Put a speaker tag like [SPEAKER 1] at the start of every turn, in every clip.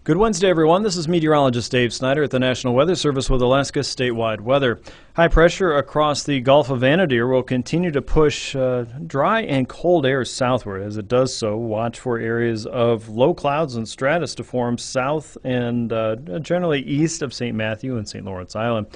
[SPEAKER 1] Good Wednesday, everyone. This is meteorologist Dave Snyder at the National Weather Service with Alaska statewide weather. High pressure across the Gulf of Anadyr will continue to push dry and cold air southward. As it does so, watch for areas of low clouds and stratus to form south and generally east of St. Matthew and St. Lawrence Island.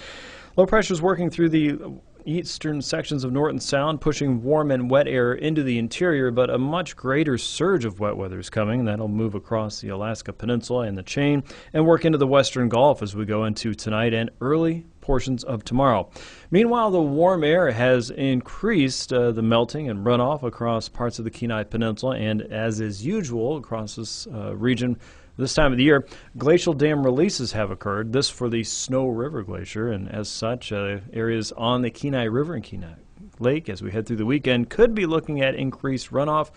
[SPEAKER 1] Low pressure is working through the eastern sections of Norton Sound, pushing warm and wet air into the interior, but a much greater surge of wet weather is coming. That'll move across the Alaska Peninsula and the chain and work into the western Gulf as we go into tonight and early portions of tomorrow. Meanwhile, the warm air has increased the melting and runoff across parts of the Kenai Peninsula, and as is usual across this region this time of the year, glacial dam releases have occurred, this for the Snow River Glacier, and as such, areas on the Kenai River and Kenai Lake as we head through the weekend could be looking at increased runoff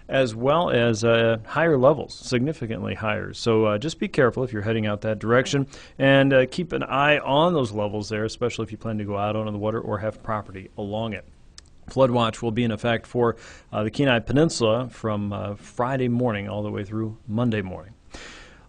[SPEAKER 1] as well as higher levels, significantly higher. So just be careful if you're heading out that direction, and keep an eye on those levels there, especially if you plan to go out onto the water or have property along it. Flood watch will be in effect for the Kenai Peninsula from Friday morning all the way through Monday morning.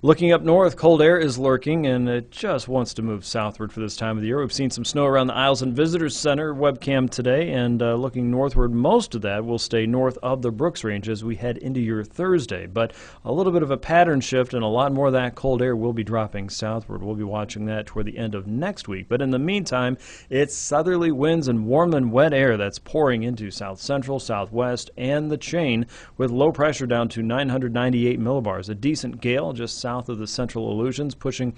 [SPEAKER 1] Looking up north, cold air is lurking, and it just wants to move southward for this time of the year. We've seen some snow around the Isles and Visitors Center webcam today, and looking northward, most of that will stay north of the Brooks Range as we head into your Thursday. But a little bit of a pattern shift, and a lot more of that cold air will be dropping southward. We'll be watching that toward the end of next week. But in the meantime, it's southerly winds and warm and wet air that's pouring into south central, southwest, and the chain, with low pressure down to 998 millibars. A decent gale just south of the central Aleutians, pushing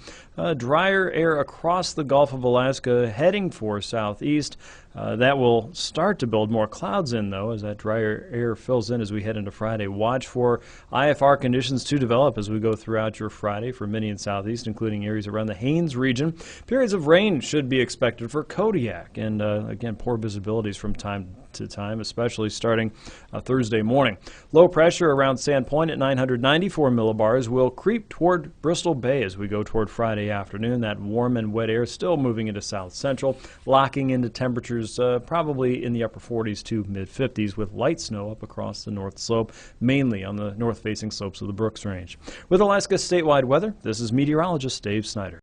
[SPEAKER 1] drier air across the Gulf of Alaska, heading for southeast. That will start to build more clouds in, though, as that drier air fills in as we head into Friday. Watch for IFR conditions to develop as we go throughout your Friday for many in southeast, including areas around the Haines region. Periods of rain should be expected for Kodiak, and again, poor visibilities from time to time, especially starting Thursday morning. Low pressure around Sandpoint at 994 millibars will creep toward Bristol Bay as we go toward Friday afternoon. That warm and wet air still moving into south central, locking into temperatures probably in the upper 40s to mid 50s, with light snow up across the north slope, mainly on the north facing slopes of the Brooks Range. With Alaska statewide weather, this is meteorologist Dave Snyder.